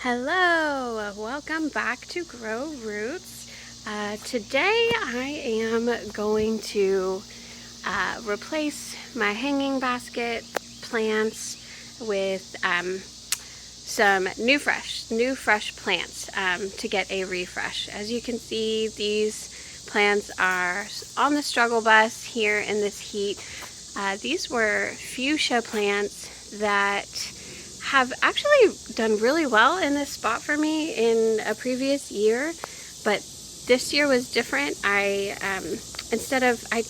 Hello, welcome back to Grow Roots. Today I am going to replace my hanging basket plants with some new fresh plants to get a refresh. As you can see, these plants are on the struggle bus here in this heat. These were fuchsia plants that have actually done really well in this spot for me in a previous year, but this year was different. I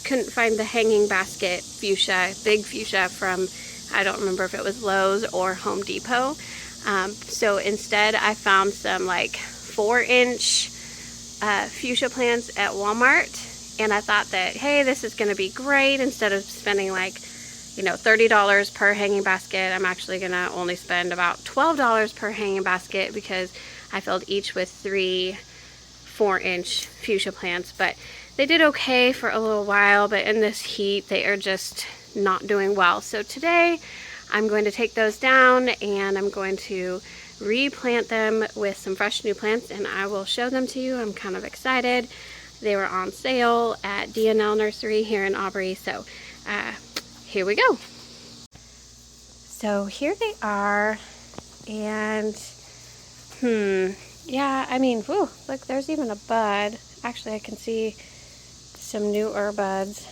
couldn't find the hanging basket fuchsia, big fuchsia from, I don't remember if it was Lowe's or Home Depot. So instead I found some like 4-inch fuchsia plants at Walmart, and I thought that, hey, this is going to be great. Instead of spending like $30 per hanging basket, I'm actually gonna only spend about $12 per hanging basket because I filled each with 3 4-inch fuchsia plants. But they did okay for a little while, but in this heat they are just not doing well. So today I'm going to take those down and I'm going to replant them with some fresh new plants, and I will show them to you. I'm kind of excited. They were on sale at DNL Nursery here in Aubrey, so here we go. So here they are, and yeah, I mean, whew, look, there's even a bud. Actually, I can see some newer buds.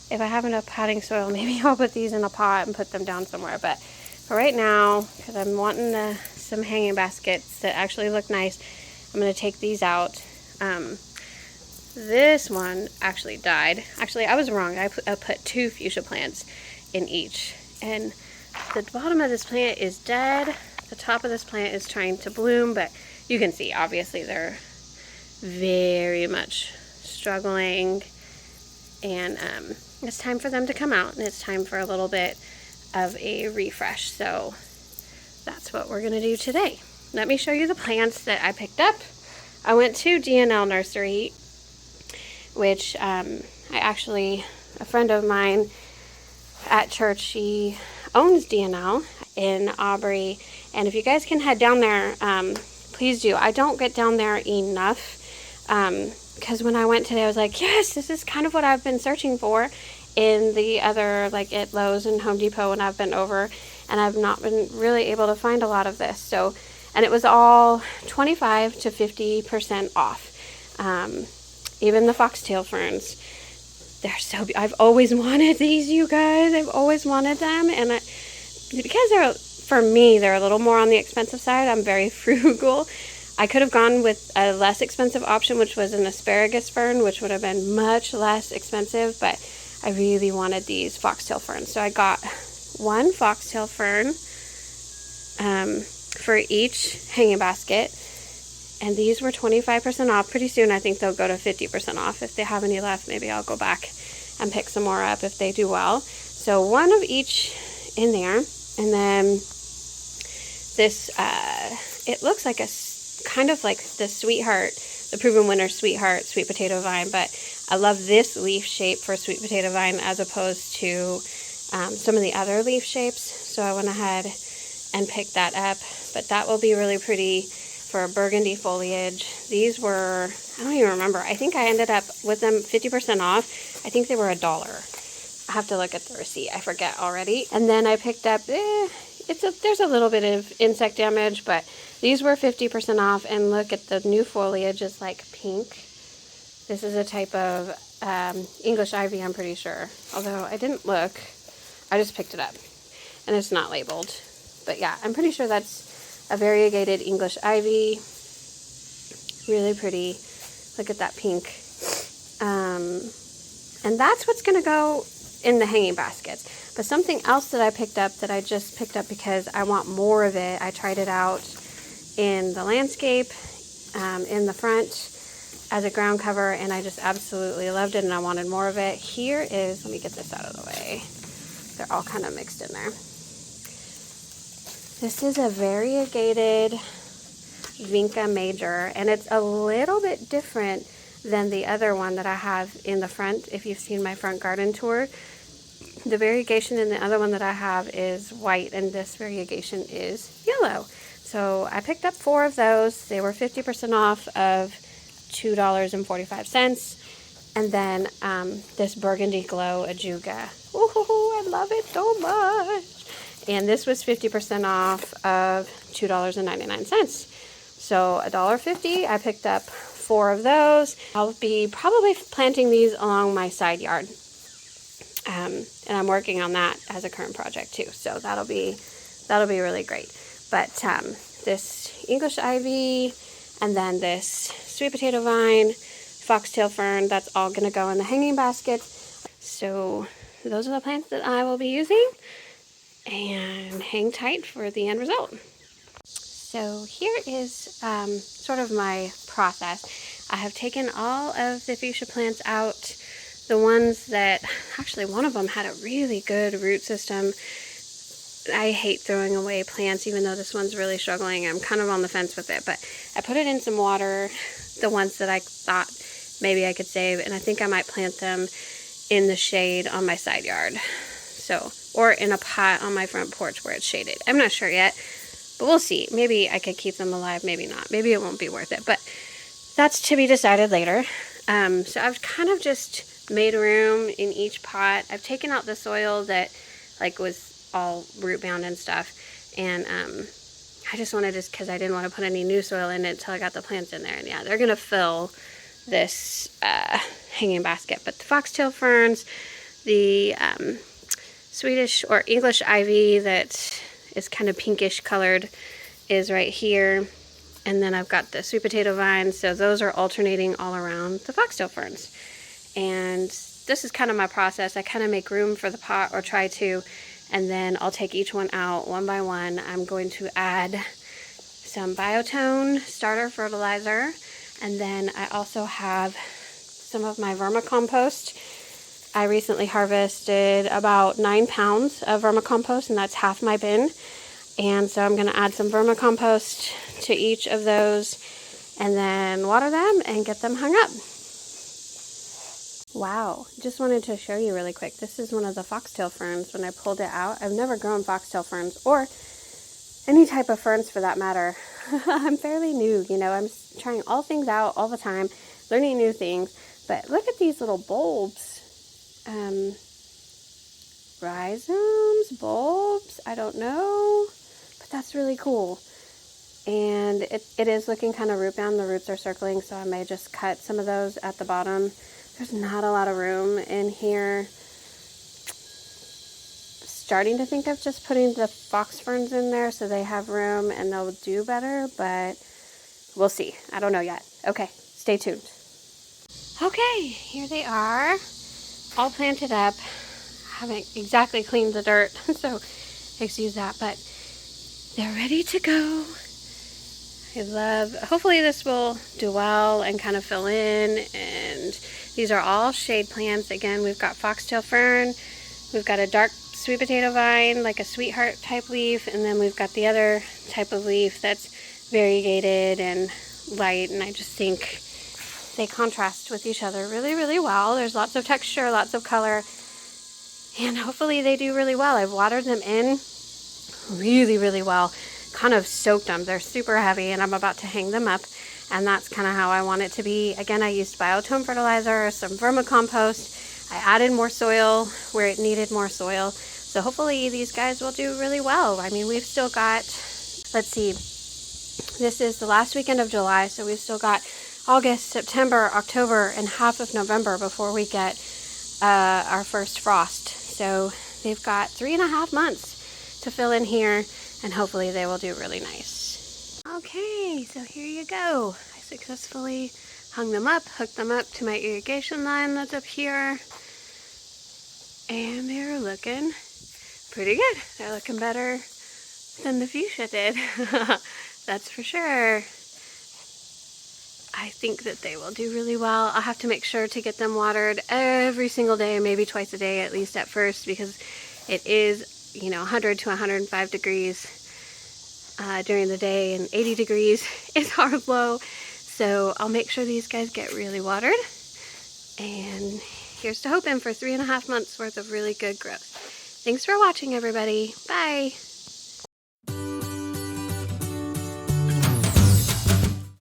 If I have enough potting soil, maybe I'll put these in a pot and put them down somewhere. But for right now, because I'm wanting some hanging baskets that actually look nice, I'm going to take these out. This one actually died. Actually, I was wrong. I put 2 fuchsia plants in each. And the bottom of this plant is dead. The top of this plant is trying to bloom, but you can see, obviously, they're very much struggling. And it's time for them to come out, and it's time for a little bit of a refresh. So that's what we're going to do today. Let me show you the plants that I picked up. I went to DNL Nursery, which a friend of mine at church, she owns DNL in Aubrey, and if you guys can head down there, please do. I don't get down there enough, because when I went today, I was like, yes, this is kind of what I've been searching for in the other, like at Lowe's and Home Depot when I've been over, and I've not been really able to find a lot of this. So, and it was all 25 to 50% off. Even the Foxtail Ferns, they're so, I've always wanted these, you guys. I've always wanted them, and because for me, they're a little more on the expensive side. I'm very frugal. I could have gone with a less expensive option, which was an asparagus fern, which would have been much less expensive, but I really wanted these Foxtail Ferns. So I got 1 Foxtail Fern for each hanging basket. And these were 25% off. Pretty soon I think they'll go to 50% off. If they have any left, maybe I'll go back and pick some more up if they do well. So 1 of each in there. And then this, it looks like a kind of like the Sweetheart, the Proven Winner Sweetheart sweet potato vine. But I love this leaf shape for sweet potato vine as opposed to some of the other leaf shapes. So I went ahead and picked that up. But that will be really pretty for burgundy foliage. These were, I don't even remember. I think I ended up with them 50% off. I think they were $1. I have to look at the receipt. I forget already. And then I picked up, there's a little bit of insect damage, but these were 50% off. And look at the new foliage is like pink. This is a type of English ivy, I'm pretty sure. Although I didn't look. I just picked it up. And it's not labeled. But yeah, I'm pretty sure that's a variegated English ivy. Really pretty. Look at that pink. And that's what's going to go in the hanging baskets. But something else that I picked up, that I just picked up because I want more of it. I tried it out in the landscape, in the front as a ground cover, and I just absolutely loved it, and I wanted more of it. Here is, let me get this out of the way. They're all kind of mixed in there. This is a variegated Vinca Major, and it's a little bit different than the other one that I have in the front. If you've seen my front garden tour, the variegation in the other one that I have is white, and this variegation is yellow. So I picked up 4 of those. They were 50% off of $2.45. And then this Burgundy Glow Ajuga. Ooh, I love it so much. And this was 50% off of $2.99. So $1.50. I picked up 4 of those. I'll be probably planting these along my side yard. And I'm working on that as a current project too. So that'll be really great. But this English ivy and then this sweet potato vine, foxtail fern, that's all going to go in the hanging basket. So those are the plants that I will be using, and hang tight for the end result. So here is sort of my process. I have taken all of the fuchsia plants out. The ones that, actually one of them had a really good root system. I hate throwing away plants, even though this one's really struggling. I'm kind of on the fence with it, but I put it in some water, the ones that I thought maybe I could save, and I think I might plant them in the shade on my side yard. So, or in a pot on my front porch where it's shaded. I'm not sure yet, but we'll see. Maybe I could keep them alive, maybe not. Maybe it won't be worth it, but that's to be decided later. So I've kind of just made room in each pot. I've taken out the soil that like was all root bound and stuff, and I just wanted to, because I didn't want to put any new soil in it until I got the plants in there. And yeah, they're gonna fill this hanging basket. But the foxtail ferns, the Swedish or English ivy that is kind of pinkish colored is right here, and then I've got the sweet potato vines, so those are alternating all around the foxtail ferns. And this is kind of my process. I kind of make room for the pot, or try to, and then I'll take each one out one by one. I'm going to add some Biotone starter fertilizer, and then I also have some of my vermicompost. I recently harvested about 9 pounds of vermicompost, and that's half my bin. And so I'm going to add some vermicompost to each of those, and then water them and get them hung up. Wow, just wanted to show you really quick. This is one of the foxtail ferns when I pulled it out. I've never grown foxtail ferns, or any type of ferns for that matter. I'm fairly new, you know, I'm trying all things out all the time, learning new things. But look at these little bulbs. Rhizomes, bulbs, I don't know, but that's really cool. And it is looking kind of root bound. The roots are circling, so I may just cut some of those at the bottom. There's not a lot of room in here. Starting to think of just putting the fox ferns in there so they have room and they'll do better, but we'll see. I don't know yet. Okay, stay tuned. Okay, here they are, all planted up. Haven't exactly cleaned the dirt, so excuse that, but they're ready to go. Hopefully this will do well and kind of fill in. And these are all shade plants. Again, we've got foxtail fern, we've got a dark sweet potato vine, like a sweetheart type leaf, and then we've got the other type of leaf that's variegated and light, and I just think they contrast with each other really, really well. There's lots of texture, lots of color, and hopefully they do really well. I've watered them in really, really well, kind of soaked them. They're super heavy, and I'm about to hang them up, and that's kind of how I want it to be. Again, I used Biotone fertilizer, some vermicompost. I added more soil where it needed more soil. So hopefully these guys will do really well. I mean, we've still got, let's see, this is the last weekend of July, so we've still got August, September, October, and half of November before we get our first frost. So they've got 3.5 months to fill in here, and hopefully they will do really nice. Okay, so here you go. I successfully hung them up, hooked them up to my irrigation line that's up here, and they're looking pretty good. They're looking better than the fuchsia did. That's for sure. I think that they will do really well. I'll have to make sure to get them watered every single day, maybe twice a day at least at first, because it is, you know, 100 to 105 degrees during the day, and 80 degrees is our low. So I'll make sure these guys get really watered, and here's to hoping for 3.5 months worth of really good growth. Thanks for watching, everybody. Bye.